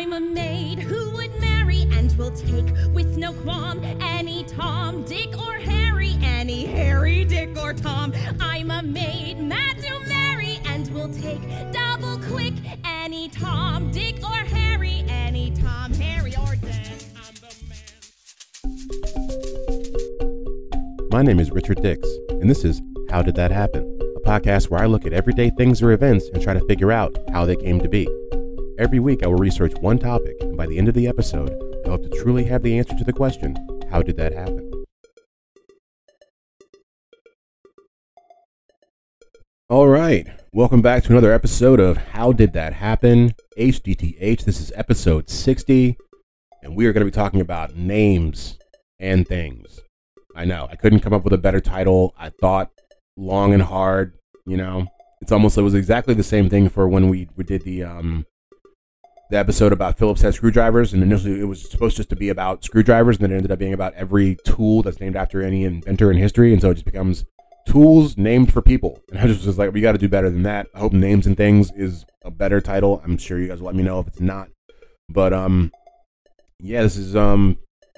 I'm a maid who would marry and will take with no qualm any Tom, Dick, or Harry, any Harry, Dick, or Tom. I'm a maid mad to marry and will take double quick any Tom, Dick, or Harry, any Tom, Harry, or Dick. I'm the man. My name is Richard Dix, and this is How Did That Happen? A podcast where I look at everyday things or events and try to figure out how they came to be. Every week I will research one topic, and by the end of the episode, I hope to truly have the answer to the question, how did that happen? All right, welcome back to another episode of How Did That Happen? HDTH, this is episode 60, and we are going to be talking about names and things. I know, I couldn't come up with a better title. I thought long and hard, you know. It was exactly the same thing for when we did the episode about Phillips head screwdrivers, and initially it was supposed just to be about screwdrivers, and then it ended up being about every tool that's named after any inventor in history, and so it just becomes tools named for people. And I just was like, we got to do better than that. I hope Names and Things is a better title. I'm sure you guys will let me know if it's not. But yeah, this is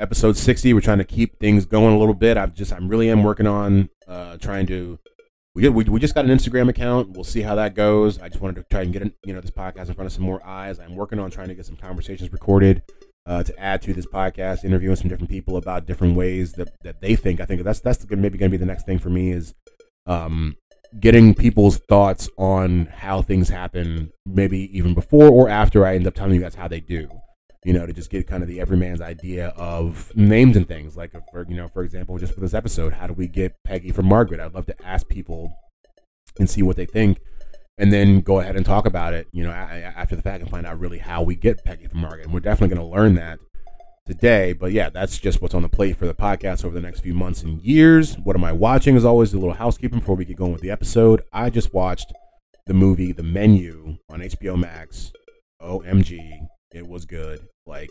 episode 60. We're trying to keep things going a little bit. I really am working on trying to. We just got an Instagram account. We'll see how that goes. I just wanted to try and get this podcast in front of some more eyes. I'm working on trying to get some conversations recorded to add to this podcast, interviewing some different people about different ways that they think. I think that's maybe going to be the next thing for me is getting people's thoughts on how things happen, maybe even before or after I end up telling you guys how they do. To just get kind of the everyman's idea of names and things. Like, for example, just for this episode, how do we get Peggy from Margaret? I'd love to ask people and see what they think, and then go ahead and talk about it, after the fact and find out really how we get Peggy from Margaret. And we're definitely going to learn that today. But yeah, that's just what's on the plate for the podcast over the next few months and years. What am I watching? As always, a little housekeeping before we get going with the episode. I just watched the movie The Menu on HBO Max. OMG. It was good. Like,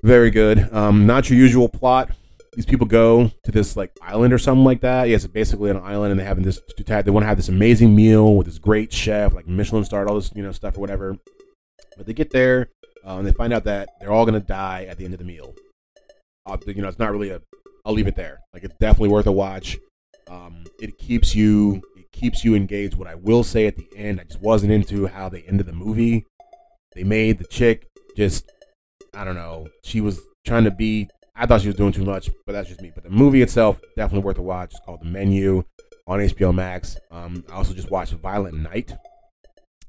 very good. Not your usual plot. These people go to this like island or something like that. Yes, it's basically an island, and they want to have this amazing meal with this great chef, like Michelin starred, all this stuff or whatever. But they get there, and they find out that they're all gonna die at the end of the meal. It's not really I'll leave it there. Like, it's definitely worth a watch. It keeps you engaged. What I will say at the end, I just wasn't into how they ended the movie. They made the chick just, I don't know, she was trying to be, I thought she was doing too much, but that's just me. But the movie itself, definitely worth a watch. It's called The Menu on HBO Max. I also just watched Violent Night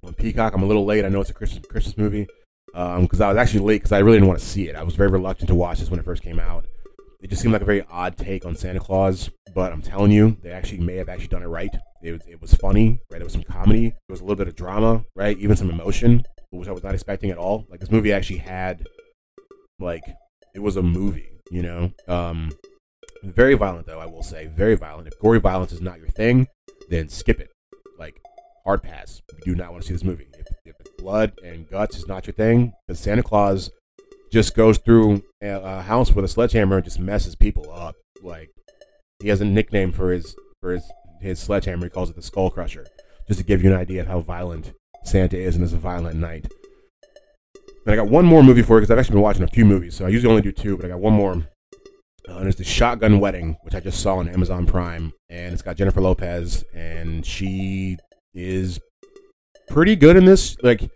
on Peacock. I'm a little late. I know it's a Christmas movie, because I was actually late because I really didn't want to see it. I was very reluctant to watch this when it first came out. It just seemed like a very odd take on Santa Claus, but I'm telling you, they may have done it right. It was funny, right? There was some comedy. There was a little bit of drama, right? Even some emotion, which I was not expecting at all. Like, this movie actually had, like, it was a movie, Very violent, though, I will say. Very violent. If gory violence is not your thing, then skip it. Like, hard pass. You do not want to see this movie. If blood and guts is not your thing, because Santa Claus just goes through a house with a sledgehammer and just messes people up. Like, he has a nickname for his sledgehammer. He calls it the Skull Crusher, just to give you an idea of how violent Santa is, and it's a Violent Night. And I got one more movie for you, because I've actually been watching a few movies, so I usually only do two, but I got one more. And it's The Shotgun Wedding, which I just saw on Amazon Prime, and it's got Jennifer Lopez, and she is pretty good in this. Like,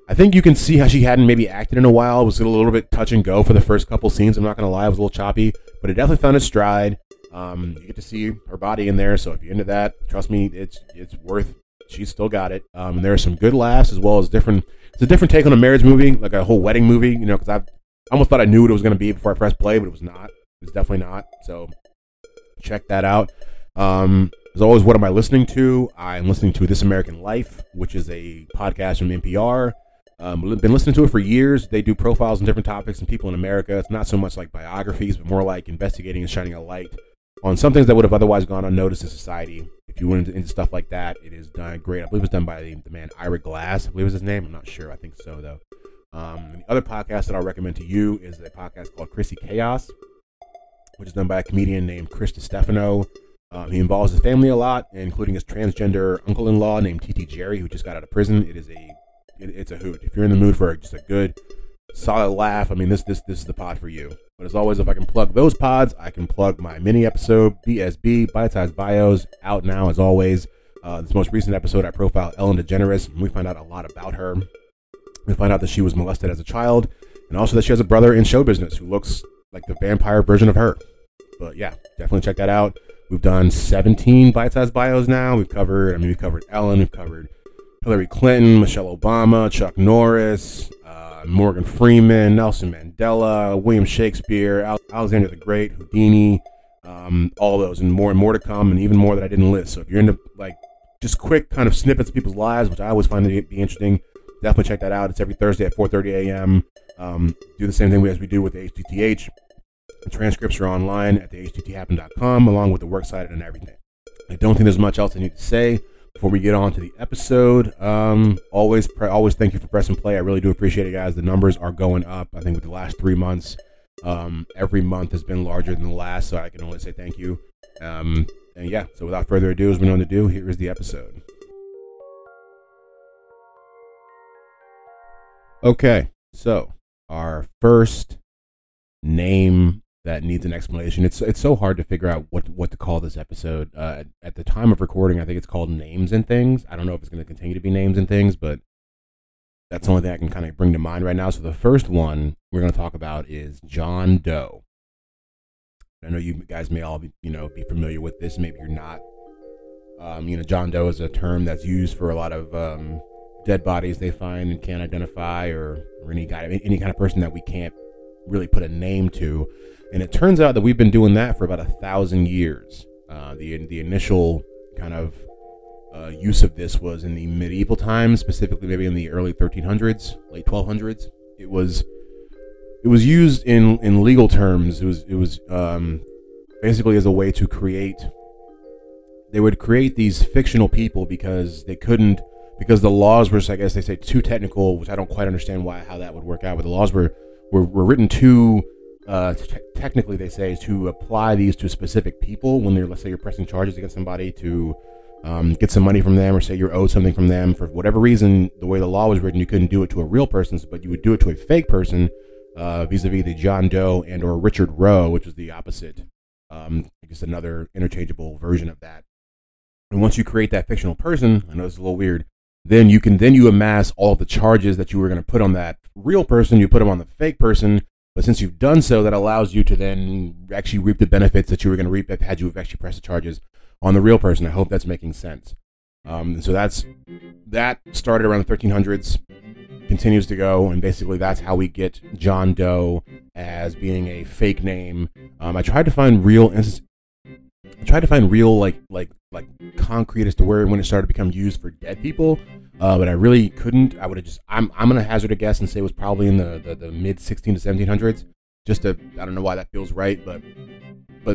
I think you can see how she hadn't maybe acted in a while. It was a little bit touch and go for the first couple scenes. I'm not going to lie, it was a little choppy, but it definitely found its stride. You get to see her body in there, so if you're into that, trust me, it's worth. She's still got it. And there are some good laughs, as well as it's a different take on a marriage movie, like a whole wedding movie, because I almost thought I knew what it was going to be before I pressed play, but it was not. It's definitely not. So check that out. As always, what am I listening to? I'm listening to This American Life, which is a podcast from NPR. Been listening to it for years. They do profiles on different topics and people in America. It's not so much like biographies, but more like investigating and shining a light on some things that would have otherwise gone unnoticed in society. If you went into stuff like that, it is done great. I believe it was done by the man Ira Glass. I believe was his name. I'm not sure. I think so, though. The other podcast that I'll recommend to you is a podcast called Chrissy Chaos, which is done by a comedian named Chris DiStefano. He involves his family a lot, including his transgender uncle-in-law named T.T. Jerry, who just got out of prison. It's a hoot. If you're in the mood for just a good solid laugh, I mean, this is the pod for you. But as always, if I can plug those pods, I can plug my mini episode, BSB, Bite Size Bios, out now as always. This most recent episode, I profile Ellen DeGeneres, and we find out a lot about her. We find out that she was molested as a child, and also that she has a brother in show business who looks like the vampire version of her. But yeah, definitely check that out. We've done 17 Bite Size Bios now. We've covered Ellen, we've covered Hillary Clinton, Michelle Obama, Chuck Norris, Morgan Freeman, Nelson Mandela, William Shakespeare, Alexander the Great, Houdini, all those and more to come, and even more that I didn't list. So if you're into like just quick kind of snippets of people's lives, which I always find to be interesting, definitely check that out. It's every Thursday at 4:30 a.m. Do the same thing as we do with the HTTH. The transcripts are online at the htthappen.com, along with the works cited and everything. I don't think there's much else I need to say before we get on to the episode. Always thank you for pressing play. I really do appreciate it, guys. The numbers are going up. I think with the last 3 months, every month has been larger than the last, so I can only say thank you. And yeah, so without further ado, as we know to do, here is the episode. Okay, so our first name that needs an explanation. It's so hard to figure out what to call this episode. At the time of recording, I think it's called Names and Things. I don't know if it's going to continue to be Names and Things, but that's the only thing I can kind of bring to mind right now. So the first one we're going to talk about is John Doe. I know you guys may all be familiar with this. Maybe you're not. John Doe is a term that's used for a lot of dead bodies they find and can't identify, or any kind of person that we can't really put a name to. And it turns out that we've been doing that for about 1,000 years. The initial kind of use of this was in the medieval times, specifically maybe in the early 1300s, late 1200s. It was used in legal terms. It was basically as a way to create. They would create these fictional people because the laws were, I guess they say, too technical, which I don't quite understand how that would work out. But the laws were written too technically, they say, to apply these to specific people when let's say you're pressing charges against somebody to get some money from them, or say you're owed something from them. For whatever reason, the way the law was written, you couldn't do it to a real person, but you would do it to a fake person, vis-a-vis the John Doe and or Richard Roe, which was the opposite. I guess another interchangeable version of that. And once you create that fictional person, I know it's a little weird, then you amass all of the charges that you were going to put on that real person. You put them on the fake person, but since you've done so, that allows you to then actually reap the benefits that you were going to reap had you actually pressed the charges on the real person. I hope that's making sense. So that started around the 1300s, continues to go, and basically that's how we get John Doe as being a fake name. I tried to find real like concrete as to when it started to become used for dead people, but I really couldn't. I would have just I'm gonna hazard a guess and say it was probably in the mid 16 to 1700s. I don't know why that feels right, but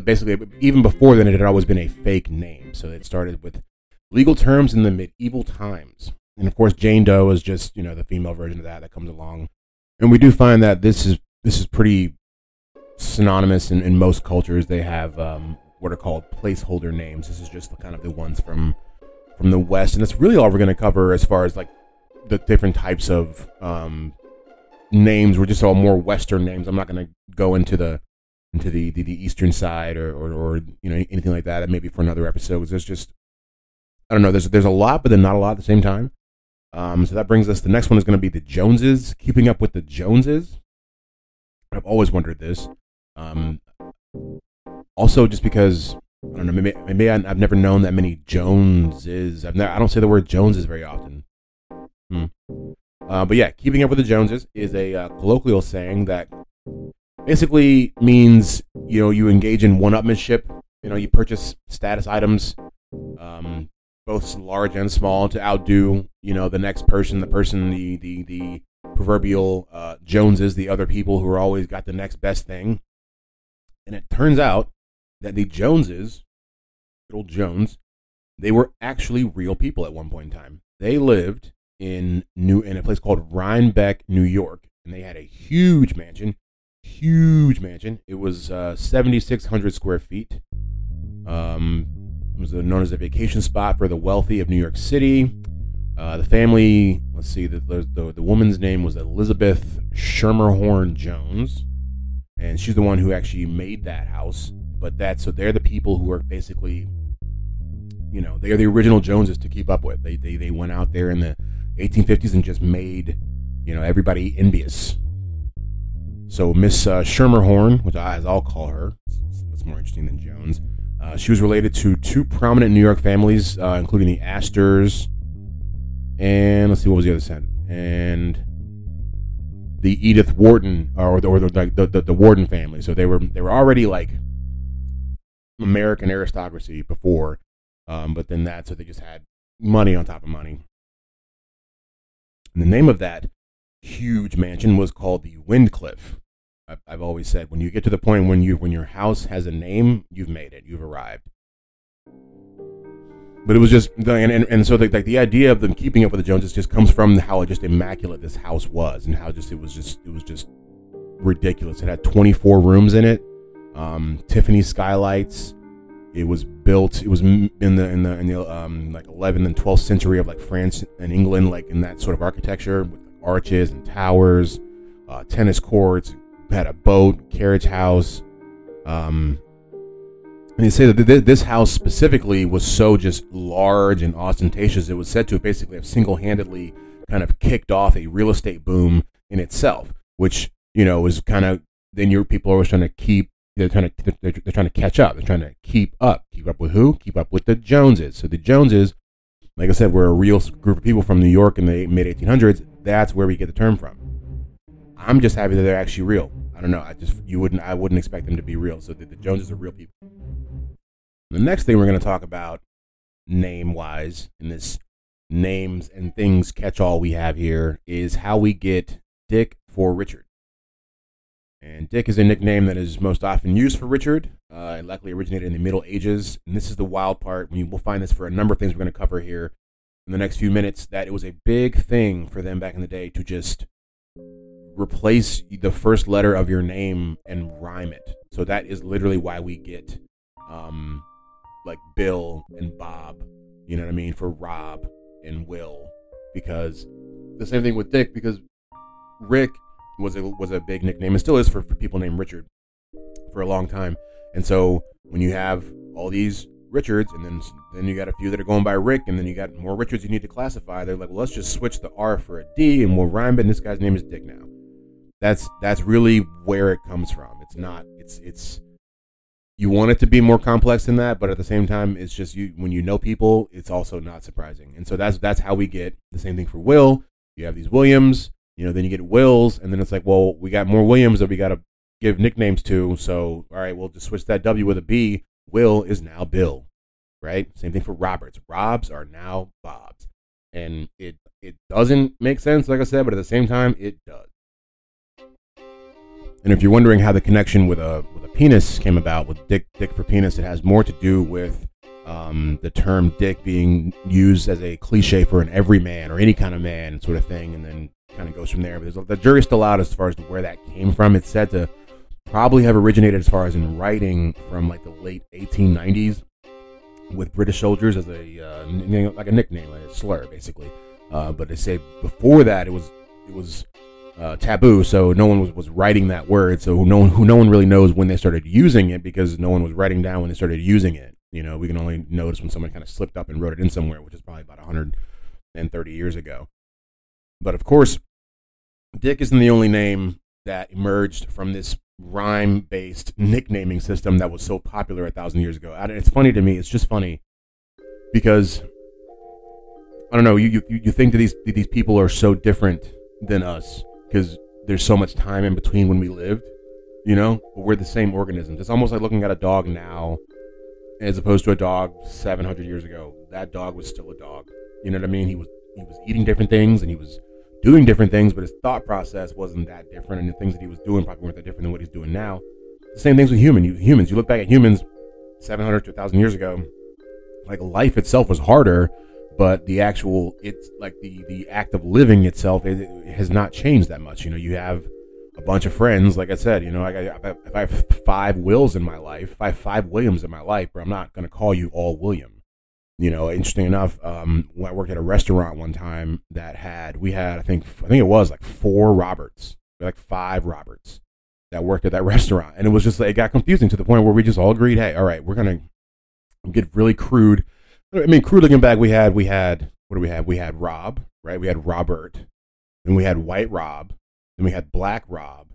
basically even before then it had always been a fake name. So it started with legal terms in the medieval times, and of course Jane Doe is just the female version of that comes along, and we do find that this is pretty synonymous in most cultures. They have what are called placeholder names. This is just kind of the ones from the West, and that's really all we're going to cover as far as like the different types of names. We're just all more Western names. I'm not going to go into the Eastern side or anything like that. Maybe for another episode. There's just, I don't know. There's a lot, but then not a lot at the same time. So that brings us. The next one is going to be the Joneses. Keeping up with the Joneses. I've always wondered this. Also, just because I don't know, maybe I've never known that many Joneses. I don't say the word Joneses very often. But yeah, keeping up with the Joneses is a colloquial saying that basically means you engage in one-upmanship. You purchase status items, both large and small, to outdo the next person, the proverbial Joneses, the other people who are always got the next best thing. And it turns out that the Joneses, little Jones, they were actually real people at one point in time. They lived in a place called Rhinebeck, New York, and they had a huge mansion. It was 7,600 square feet. It was known as a vacation spot for the wealthy of New York City. The family, let's see, the woman's name was Elizabeth Schermerhorn Jones, and she's the one who actually made that house. But so they're the people who are basically, they are the original Joneses to keep up with. They went out there in the 1850s and just made, everybody envious. So Miss Schermerhorn, which I'll call her, it's more interesting than Jones. She was related to two prominent New York families, including the Astors, and let's see, what was the other side? And the Edith Wharton, or the Wharton family. So they were already like American aristocracy before, but then so they just had money on top of money. And the name of that huge mansion was called the Windcliff. I've always said, when you get to the point when your house has a name, you've made it, you've arrived. But it was just, and so the idea of them keeping up with the Joneses just comes from how just immaculate this house was, and how it was just ridiculous. It had 24 rooms in it, Tiffany skylights. It was built. It was in the like 11th and 12th century of like France and England, like in that sort of architecture with arches and towers, tennis courts. Had a boat, carriage house. And they say that this house specifically was so just large and ostentatious, it was said to basically have single-handedly kind of kicked off a real estate boom in itself, which, was kind of, then your people are always trying to keep, they're trying to catch up. They're trying to keep up. Keep up with who? Keep up with the Joneses. So the Joneses, like I said, were a real group of people from New York in the mid-1800s. That's where we get the term from. I'm just happy that they're actually real. I don't know. I wouldn't expect them to be real. So the Joneses are real people. The next thing we're going to talk about, name-wise, in this names and things catch-all we have here, is how we get Dick for Richard. And Dick is a nickname that is most often used for Richard. It likely originated in the Middle Ages. And this is the wild part. We'll find this for a number of things we're going to cover here in the next few minutes, that it was a big thing for them back in the day to just replace the first letter of your name and rhyme it. So that is literally why we get like Bill and Bob, you know what I mean, for Rob and Will, because the same thing with Dick, because Rick was a big nickname and still is for people named Richard for a long time. And so when you have all these Richards, and then you got a few that are going by Rick, and then you got more Richards you need to classify, they're like, well, let's just switch the R for a D and we'll rhyme it, and this guy's name is Dick now. That's really where it comes from. It's not, it's you want it to be more complex than that, but at the same time, it's just when you know people, it's also not surprising. And so that's how we get the same thing for Will. You have these Williams, then you get Wills, and then it's like, well, we got more Williams that we got to give nicknames to, so all right, we'll just switch that W with a B. Will is now Bill, right? Same thing for Roberts. Robs are now Bobs. And it doesn't make sense, like I said, but at the same time, it does. And if you're wondering how the connection with a penis came about, with Dick for penis, it has more to do with the term Dick being used as a cliche for an everyman or any kind of man sort of thing, and then kind of goes from there. But the jury's still out as far as to where that came from. It's said to probably have originated as far as in writing from like the late 1890s with British soldiers as a like a nickname, like a slur, basically. But they say before that it was taboo, so no one was writing that word. So no one really knows when they started using it, because no one was writing down when they started using it. We can only notice when someone kind of slipped up and wrote it in somewhere, which is probably about 130 years ago. But of course, Dick isn't the only name that emerged from this rhyme-based nicknaming system that was so popular 1,000 years ago. It's funny to me. It's just funny because I don't know. You think that these people are so different than us because there's so much time in between when we lived, but we're the same organisms. It's almost like looking at a dog now as opposed to a dog 700 years ago. That dog was still a dog. You know what I mean? He was eating different things and he was doing different things, but his thought process wasn't that different, and the things that he was doing probably weren't that different than what he's doing now. The same things with humans. You look back at humans 700 to 1,000 years ago, like life itself was harder, but the actual, it's like the act of living itself, it has not changed that much. You have a bunch of friends, like I said, if I have 5 Wills in my life, if I have 5 Williams in my life, but I'm not going to call you all William. Interesting enough, when I worked at a restaurant one time we had, I think it was like 4 Roberts, like 5 Roberts that worked at that restaurant. And it was just like, it got confusing to the point where we just all agreed, hey, all right, we're going to get really crude. I mean, crude looking back, we had, what do we have? We had Rob, right? We had Robert, then we had White Rob, then we had Black Rob,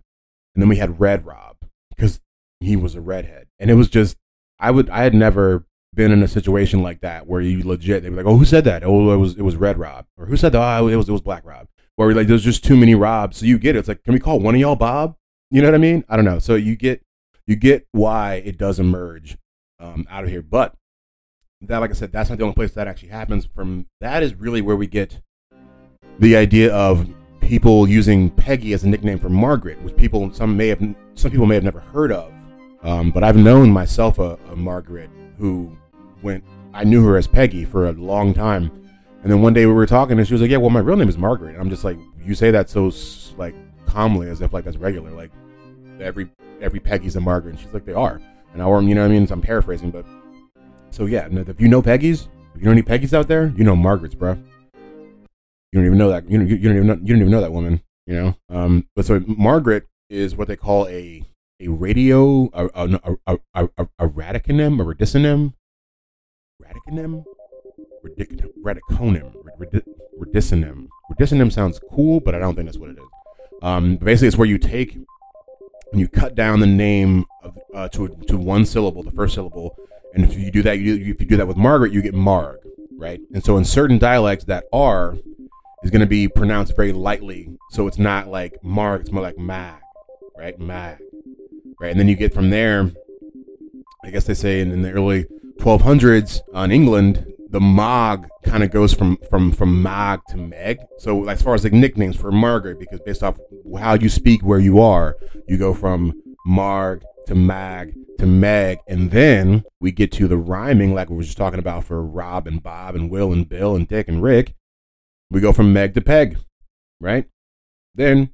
and then we had Red Rob because he was a redhead. And it was just, I had never been in a situation like that where you legit, they were like, oh, who said that? Oh, it was Red Rob. Or who said that? Oh, it was Black Rob. Where like, there's just too many Robs. So you get it. It's like, can we call one of y'all Bob? You know what I mean? I don't know. So you get why it does emerge out of here. But that, like I said, that's not the only place that actually happens. From that is really where we get the idea of people using Peggy as a nickname for Margaret, which some people may have never heard of. But I've known myself a Margaret who I knew her as Peggy for a long time. And then one day we were talking and she was like, yeah, well, my real name is Margaret. And I'm just like, you say that so like calmly as if like that's regular. Like every Peggy's a Margaret. And she's like, they are. And you know what I mean? So I'm paraphrasing, but so yeah, if you know Peggy's, if you know any Peggy's out there, you know Margaret's, bro. You don't even know that. You don't even know that woman, But so Margaret is what they call a radio, a radiconym, a radiconym, radiconym. Radiconym sounds cool, but I don't think that's what it is. Basically, it's where you take and you cut down the name to one syllable, the first syllable, and if you do that, if you do that with Margaret, you get Marg, right? And so in certain dialects, that R is going to be pronounced very lightly, so it's not like Marg, it's more like mag, right? Mag. Right, and then you get from there, I guess they say in the early 1200s in England, the Mog kind of goes from Mag to Meg. So as far as like nicknames for Margaret, because based off how you speak where you are, you go from Marg to Mag to Meg, and then we get to the rhyming like we were just talking about for Rob and Bob and Will and Bill and Dick and Rick. We go from Meg to Peg, right? Then,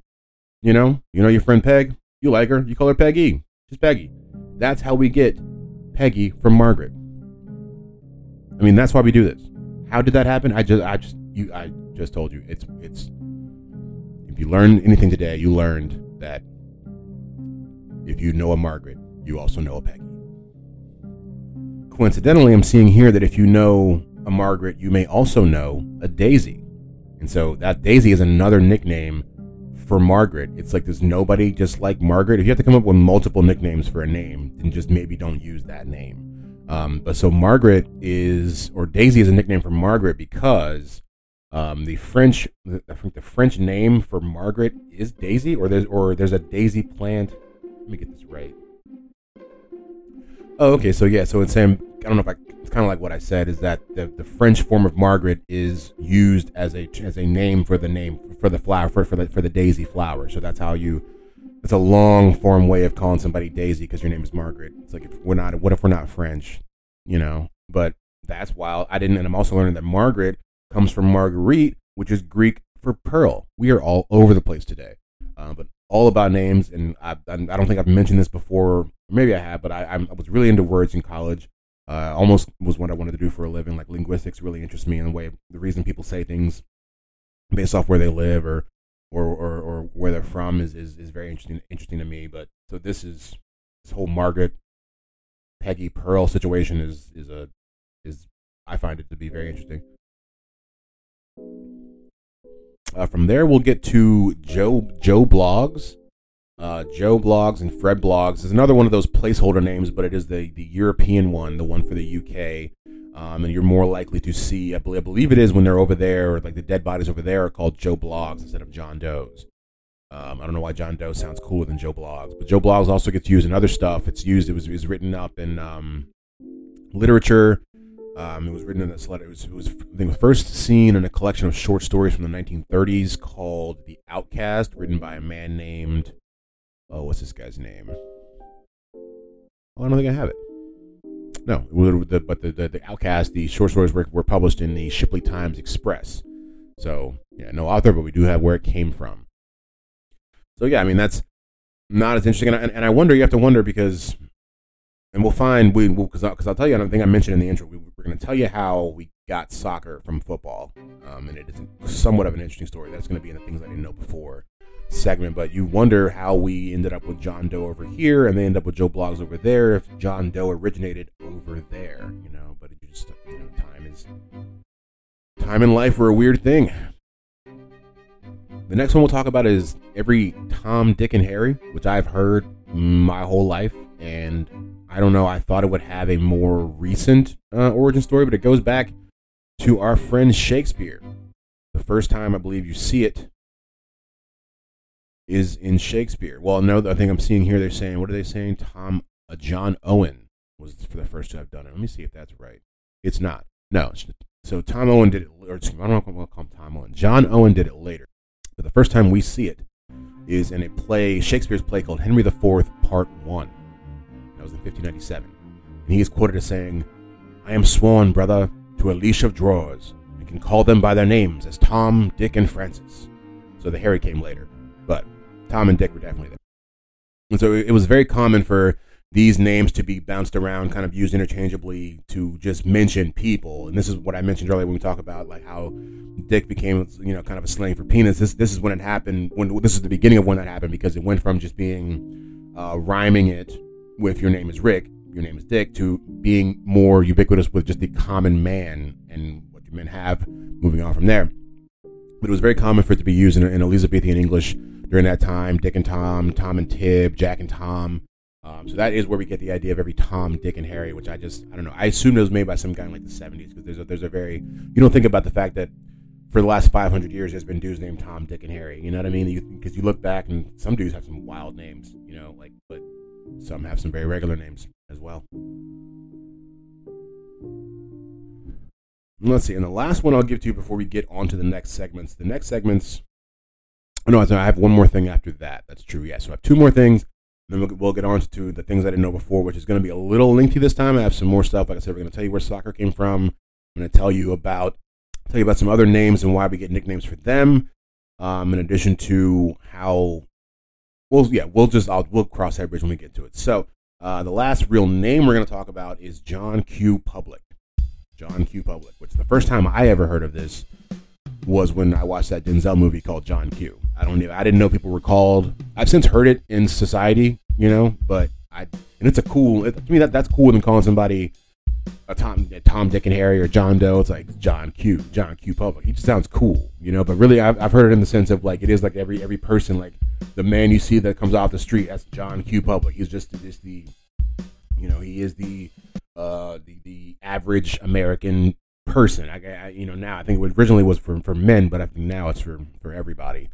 you know your friend Peg. You like her, you call her Peggy. She's Peggy. That's how we get Peggy from Margaret. I mean, that's why we do this. How did that happen? I just told you. It's if you learned anything today, you learned that if you know a Margaret, you also know a Peggy. Coincidentally, I'm seeing here that if you know a Margaret, you may also know a Daisy. And so that Daisy is another nickname for Margaret. It's like there's nobody just like Margaret. If you have to come up with multiple nicknames for a name, then just maybe don't use that name. But so Margaret or Daisy is a nickname for Margaret because the French name for Margaret is Daisy, or there's a daisy plant. Let me get this right. Oh, okay. So yeah. So it's saying, I don't know if it's kind of like what I said, is that the French form of Margaret is used as a name for the flower for the daisy flower. So that's how it's a long form way of calling somebody Daisy because your name is Margaret. It's like what if we're not French, But that's wild. And I'm also learning that Margaret comes from Marguerite, which is Greek for pearl. We are all over the place today, but all about names. And I don't think I've mentioned this before. Maybe I have, but I was really into words in college. Almost was what I wanted to do for a living. Like linguistics really interests me in the reason people say things based off where they live or where they're from is very interesting to me. But so this whole Margaret, Peggy, Pearl situation is I find it to be very interesting. From there, we'll get to Joe Blogs. Joe Blogs and Fred Blogs is another one of those placeholder names, but it is the European one, the one for the UK. And you're more likely to see, I believe it is when they're over there, or like the dead bodies over there are called Joe Blogs instead of John Does. I don't know why John Doe sounds cooler than Joe Blogs, but Joe Blogs also gets used in other stuff. It was written up in literature. It was written in this letter. It was first seen in a collection of short stories from the 1930s called The Outcast, written by a man named, what's this guy's name? Oh, I don't think I have it. No, but the Outcast, the short stories were published in the Shipley Times Express. So, yeah, no author, but we do have where it came from. So, yeah, I mean, that's not as interesting. And I wonder, you have to wonder because, and we'll find because I'll tell you, I don't think I mentioned in the intro. We're going to tell you how we got soccer from football, and it is somewhat of an interesting story. That's going to be in the things I didn't know before segment. But you wonder how we ended up with John Doe over here, and they end up with Joe Bloggs over there. If John Doe originated over there, but it just time in life were a weird thing. The next one we'll talk about is every Tom, Dick, and Harry, which I've heard my whole life, and I don't know, I thought it would have a more recent origin story, but it goes back to our friend Shakespeare. The first time I believe you see it is in Shakespeare. Well, no, I think I'm seeing here they're saying, what are they saying? John Owen was for the first to have done it. Let me see if that's right. It's not. No. So Tom Owen did it, or I don't know if I'm going to call him Tom Owen. John Owen did it later. But the first time we see it is in a play, Shakespeare's play called Henry IV, Part 1. That was in 1597. And he is quoted as saying, "I am sworn, brother, to a leash of drawers, and can call them by their names as Tom, Dick, and Francis." So the Harry came later, but Tom and Dick were definitely there. And so it was very common for these names to be bounced around, kind of used interchangeably to just mention people. And this is what I mentioned earlier when we talk about like how Dick became, kind of a slang for penis. This is when it happened. This is the beginning of when that happened, because it went from just being rhyming it with your name is Rick, your name is Dick, to being more ubiquitous with just the common man and what you men have. Moving on from there, but it was very common for it to be used in Elizabethan English during that time. Dick and Tom, Tom and Tib, Jack and Tom. So that is where we get the idea of every Tom, Dick, and Harry, which I don't know. I assume it was made by some guy in like the 70s, because there's a very, you don't think about the fact that for the last 500 years there's been dudes named Tom, Dick, and Harry. You know what I mean? Because you look back and some dudes have some wild names, but some have some very regular names as well. Let's see. And the last one I'll give to you before we get on to the next segments. The next segments, no, I have one more thing after that. That's true. Yeah. So I have two more things. Then we'll get on to the things I didn't know before, which is going to be a little lengthy this time. I have some more stuff. Like I said, we're going to tell you where soccer came from. I'm going to tell you about some other names and why we get nicknames for them. In addition to how, we'll cross that bridge when we get to it. So the last real name we're going to talk about is John Q. Public. John Q. Public, which the first time I ever heard of this was when I watched that Denzel movie called John Q. I didn't know people were called. I've since heard it in society, but it's to me that's cooler than calling somebody a Tom, Dick, and Harry, or John Doe. It's like John Q. Public. He just sounds cool, but really I've heard it in the sense of like it is like every person, like the man you see that comes off the street, that's John Q. Public. He's just the he is the average American person. Now I think it originally was for men, but I think now it's for everybody.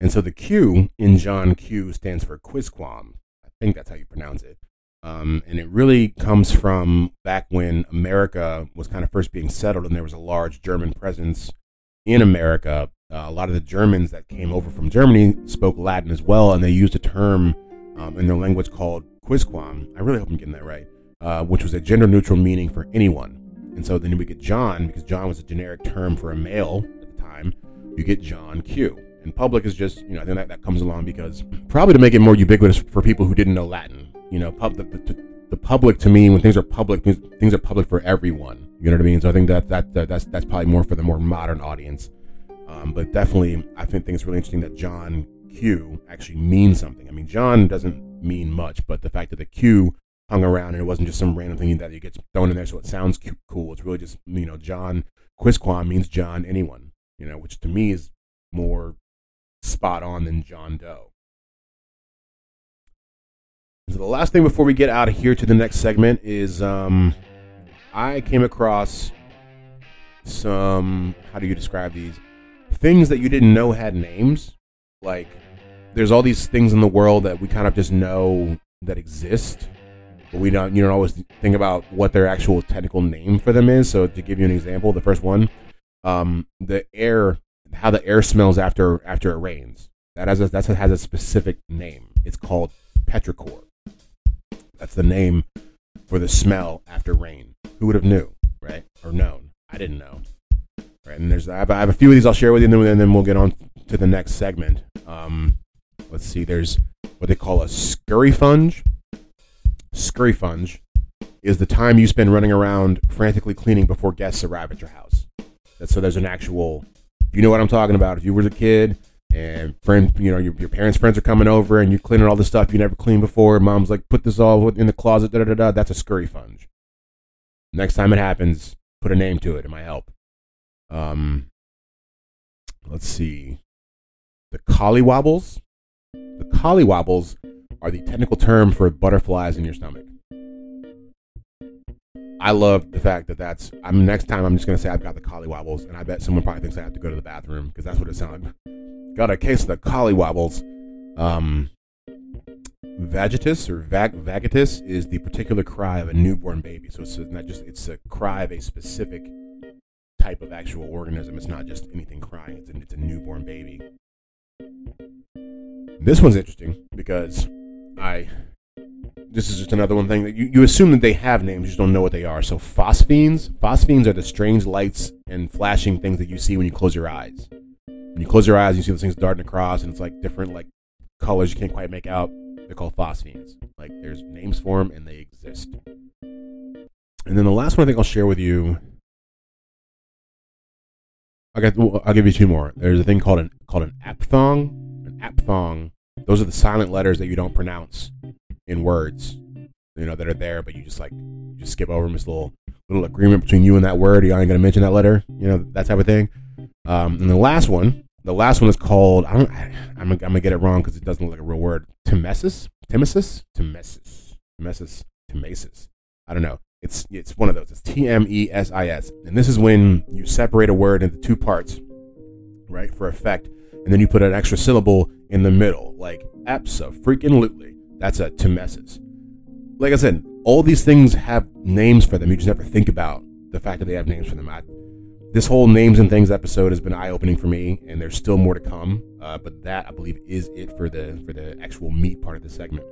And so the Q in John Q stands for Quisquam. I think that's how you pronounce it. And it really comes from back when America was kind of first being settled, and there was a large German presence in America. A lot of the Germans that came over from Germany spoke Latin as well, and they used a term in their language called Quisquam. I really hope I'm getting that right, which was a gender-neutral meaning for anyone. And so then we get John, because John was a generic term for a male at the time. You get John Q. And public is just, I think that comes along because probably to make it more ubiquitous for people who didn't know Latin. The public, to me, when things are public for everyone. You know what I mean? So I think that's probably more for the more modern audience. But definitely, I think it's really interesting that John Q actually means something. I mean, John doesn't mean much, but the fact that the Q hung around and it wasn't just some random thing that you get thrown in there so it sounds cool. It's really just, John Quisquam means John anyone, which to me is more spot on than John Doe. So the last thing before we get out of here to the next segment is I came across some, how do you describe these? Things that you didn't know had names. Like, there's all these things in the world that we kind of just know that exist, but you don't always think about what their actual technical name for them is. So to give you an example, the first one, how the air smells after it rains. That has a specific name. It's called petrichor. That's the name for the smell after rain. Who would have knew, right? Or known? I didn't know. Right, and I have a few of these I'll share with you, and then we'll get on to the next segment. Let's see. There's what they call a scurryfunge. scurryfunge is the time you spend running around frantically cleaning before guests arrive at your house. So there's an actual, you know what I'm talking about. If you were a kid and your parents' friends are coming over and you're cleaning all this stuff you never cleaned before, mom's like, put this all in the closet, that's a scurryfunge. Next time it happens, put a name to it. It might help. Let's see. The collywobbles. The collywobbles are the technical term for butterflies in your stomach. I love the fact that next time I'm just going to say I've got the collywobbles, and I bet someone probably thinks I have to go to the bathroom because that's what it sounds like. Got a case of the collywobbles. Vagitus or vagitus is the particular cry of a newborn baby. So it's a cry of a specific type of actual organism. It's not just anything crying. It's a newborn baby. This one's interesting because this is just another one thing that you assume that they have names, you just don't know what they are. So phosphenes are the strange lights and flashing things that you see when you close your eyes. When you close your eyes, you see those things darting across, and it's like different like colors you can't quite make out. They're called phosphenes. Like there's names for them, and they exist. And then the last one I think I'll share with you. I'll give you two more. There's a thing called an aphthong. An aphthong. Those are the silent letters that you don't pronounce in words, that are there, but you just skip over them. This little agreement between you and that word. You ain't gonna mention that letter, that type of thing. And the last one is called, I'm gonna get it wrong because it doesn't look like a real word. Timesis. I don't know. It's one of those. It's TMESIS, and this is when you separate a word into two parts, right, for effect, and then you put an extra syllable in the middle, like abso-freaking-lutely. That's a timesis. Like I said, all these things have names for them. You just never think about the fact that they have names for them. This whole names and things episode has been eye-opening for me, and there's still more to come. But that, I believe, is it for the actual meat part of the segment.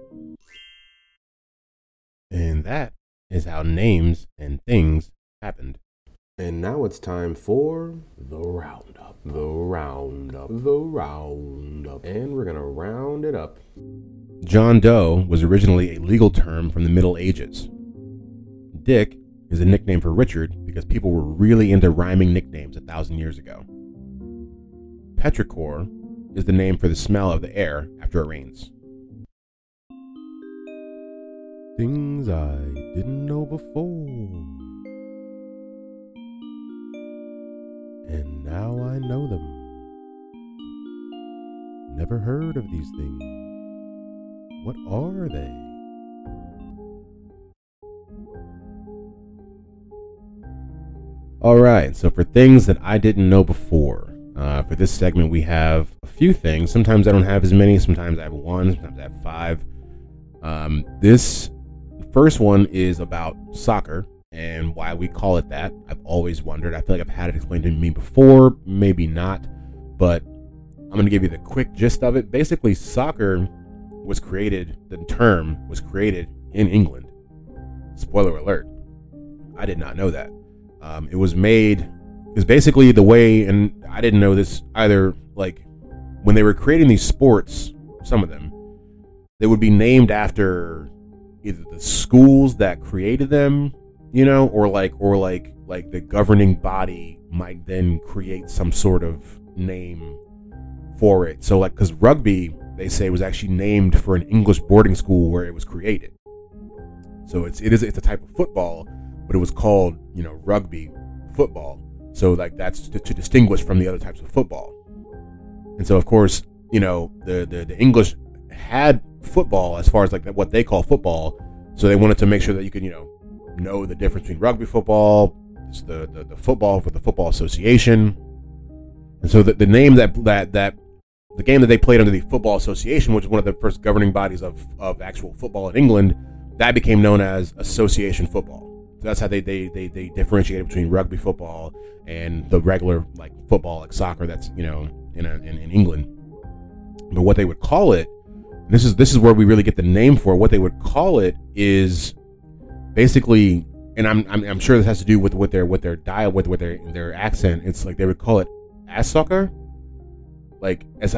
And that is how names and things happened. And now it's time for the roundup. And we're going to round it up. John Doe was originally a legal term from the Middle Ages. Dick is a nickname for Richard because people were really into rhyming nicknames 1,000 years ago. Petrichor is the name for the smell of the air after it rains. Things I didn't know before, and now I know them. Never heard of these things. What are they? Alright, so for things that I didn't know before, for this segment we have a few things. Sometimes I don't have as many, sometimes I have one, sometimes I have five. This first one is about soccer and why we call it that. I've always wondered. I feel like I've had it explained to me before, maybe not, but I'm going to give you the quick gist of it. Basically, soccer was created, the term was created in England. Spoiler alert. I did not know that. It was made, because basically the way, and I didn't know this either, like when they were creating these sports, some of them, they would be named after either the schools that created them, or the governing body might then create some sort of name for it. So because rugby, they say, was actually named for an English boarding school where it was created. So it's a type of football, but it was called, rugby football. So that's to distinguish from the other types of football. And so of course, the English had football as far as what they call football. So they wanted to make sure that you could, know the difference between rugby football, it's the football for the Football Association. And so the name that the game that they played under the Football Association, which was one of the first governing bodies of actual football in England, that became known as association football. So that's how they differentiated between rugby football and the regular football, like soccer, that's in England. But what they would call it, this is where we really get the name for it. What they would call it is basically, and I'm sure this has to do with their dial, with their accent. It's like they would call it ass soccer, as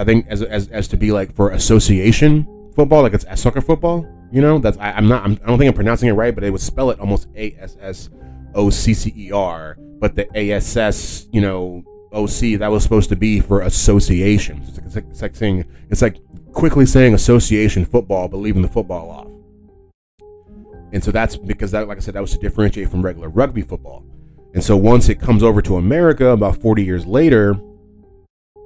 to be for association football, like it's ass soccer football, You know, that's I don't think I'm pronouncing it right, but they would spell it almost ASSOCCER, but the ASS, you know, OC, that was supposed to be for association. It's like quickly saying association football, but leaving the football off. And so that's because that, like I said, that was to differentiate from regular rugby football. And so once it comes over to America, about 40 years later,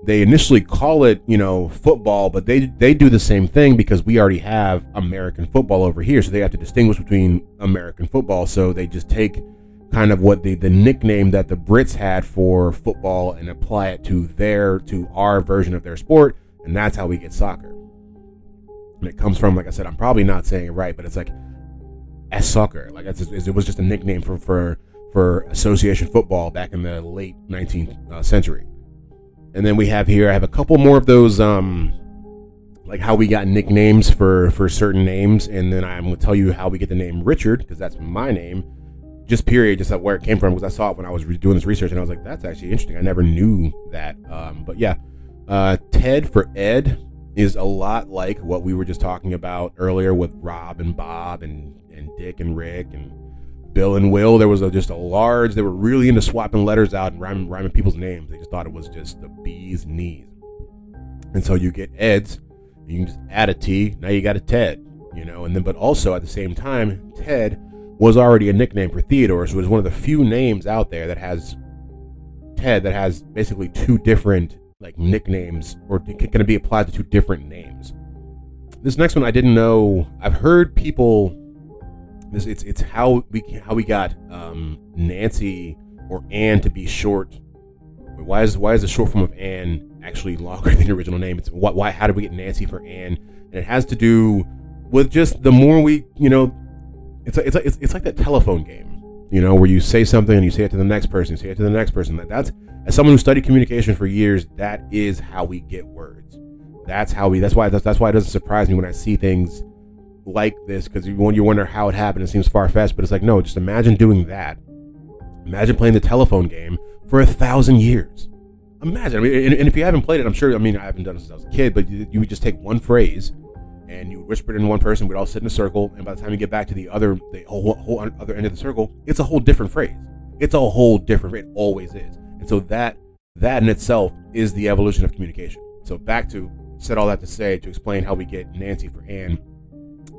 they initially call it, you know, football, but they do the same thing because we already have American football over here. So they have to distinguish between American football. So they just take kind of what the nickname that the Brits had for football and apply it to our version of their sport. And that's how we get soccer. And it comes from, like I said, I'm probably not saying it right, but it's like soccer. Like it was just a nickname for association football back in the late 19th century. And then I have a couple more of those, like how we got nicknames for certain names. And then I'm going to tell you how we get the name Richard, because that's my name. Just like where it came from, because I saw it when I was doing this research, and I was like, that's actually interesting. I never knew that. But yeah, Ted for Ed is a lot like what we were just talking about earlier with Rob and Bob and Dick and Rick and Bill and Will. There was they were really into swapping letters out and rhyming people's names. They just thought it was just the bee's knees. And so you get Ed's, you can just add a T, now you got a Ted, you know. And then, but also at the same time, Ted was already a nickname for Theodore, so it was one of the few names out there that has Ted that has basically two different like nicknames, or can be applied to two different names. This next one I didn't know. I've heard people. It's how we got Nancy or Ann to be short. Why is the short form of Ann actually longer than the original name? It's how did we get Nancy for Ann? And it has to do with just the more we, you know, it's like that telephone game, you know, where you say something and you say it to the next person, you say it to the next person. That's as someone who studied communication for years, that is how we get words. That's why it doesn't surprise me when I see things like this, because when you wonder how it happened, it seems far-fetched, but it's like, no, just imagine doing that. Imagine playing the telephone game for 1,000 years. Imagine. I mean, and if you haven't played it, I'm sure, I mean, I haven't done it since I was a kid, but you would just take one phrase and you would whisper it in one person, we'd all sit in a circle, and by the time you get back to the whole other end of the circle, it's a whole different phrase. It's a whole different phrase. It always is. And so that in itself is the evolution of communication. So back to, said all that to say, to explain how we get Nancy for Ann.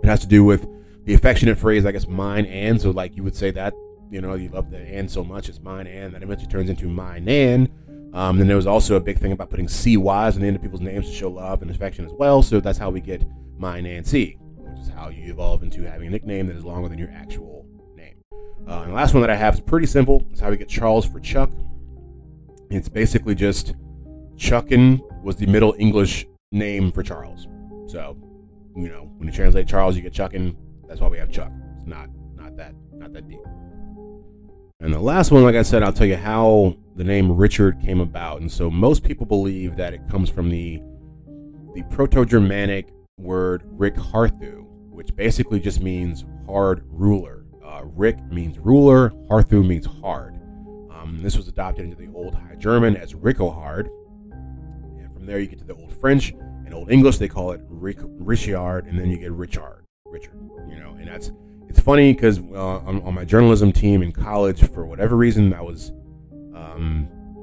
It has to do with the affectionate phrase, I guess, mine and. So like you would say that, you know, you love the and so much, it's mine and. That eventually turns into mine and. Then there was also a big thing about putting CYs in the end of people's names to show love and affection as well. So that's how we get mine and C, which is how you evolve into having a nickname that is longer than your actual name. And the last one that I have is pretty simple. It's how we get Charles for Chuck. It's basically just Chuckin was the Middle English name for Charles. So, you know, when you translate Charles, you get Chuckin. That's why we have Chuck. It's not that deep. And the last one, like I said, I'll tell you how the name Richard came about. And so most people believe that it comes from the Proto-Germanic word Rick-Harthu, which basically just means hard ruler. Rick means ruler, Harthu means hard. This was adopted into the Old High German as Rickohard. And from there you get to the Old French and Old English, they call it Richard, and then you get Richard, you know. And it's funny because on my journalism team in college, for whatever reason,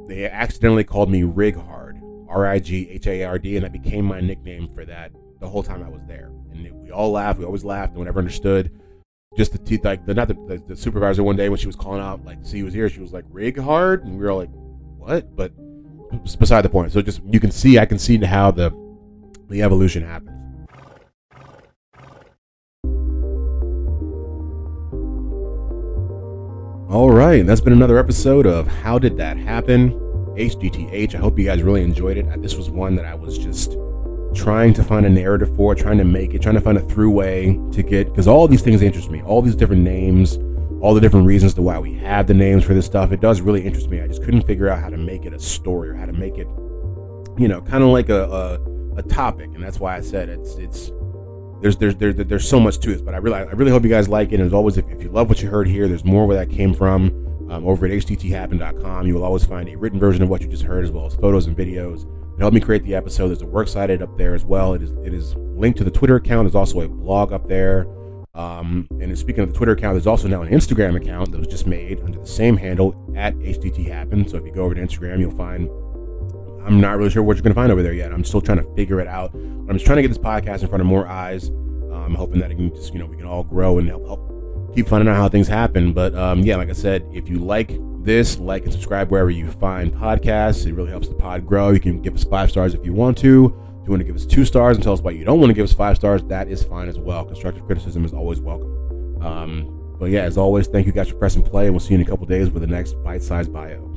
they accidentally called me Righard, Righard, and that became my nickname for that the whole time I was there. And we all laughed, we always laughed, no one ever understood. Just the teeth, like the supervisor one day when she was calling out, like, see who was here, she was like, Righard, and we were all like, what? But it's beside the point. So just I can see how the evolution happens. All right, that's been another episode of How Did That Happen? HDTH. I hope you guys really enjoyed it. This was one that I was just trying to find a narrative for, trying to find a through way to get, because all these things interest me. All these different names, all the different reasons to why we have the names for this stuff. It does really interest me. I just couldn't figure out how to make it a story or how to make it, you know, kind of like a topic. And that's why I said there's so much to this, but I really hope you guys like it. And as always, if you love what you heard here, there's more where that came from over at hdthappen.com. You will always find a written version of what you just heard, as well as photos and videos that helped me create the episode. There's a works cited up there as well. It is linked to the Twitter account. There's also a blog up there. And speaking of the Twitter account, there's also now an Instagram account that was just made under the same handle at HDT Happen. So if you go over to Instagram, you'll find, I'm not really sure what you're going to find over there yet. I'm still trying to figure it out. I'm just trying to get this podcast in front of more eyes. I'm hoping that it can just, we can all grow and help keep finding out how things happen. But yeah, like I said, if you like this, like and subscribe wherever you find podcasts. It really helps the pod grow. You can give us 5 stars if you want to. If you want to give us 2 stars and tell us why you don't want to give us 5 stars, that is fine as well. Constructive criticism is always welcome. But yeah, as always, thank you guys for pressing play, and we'll see you in a couple days with the next bite-sized bio.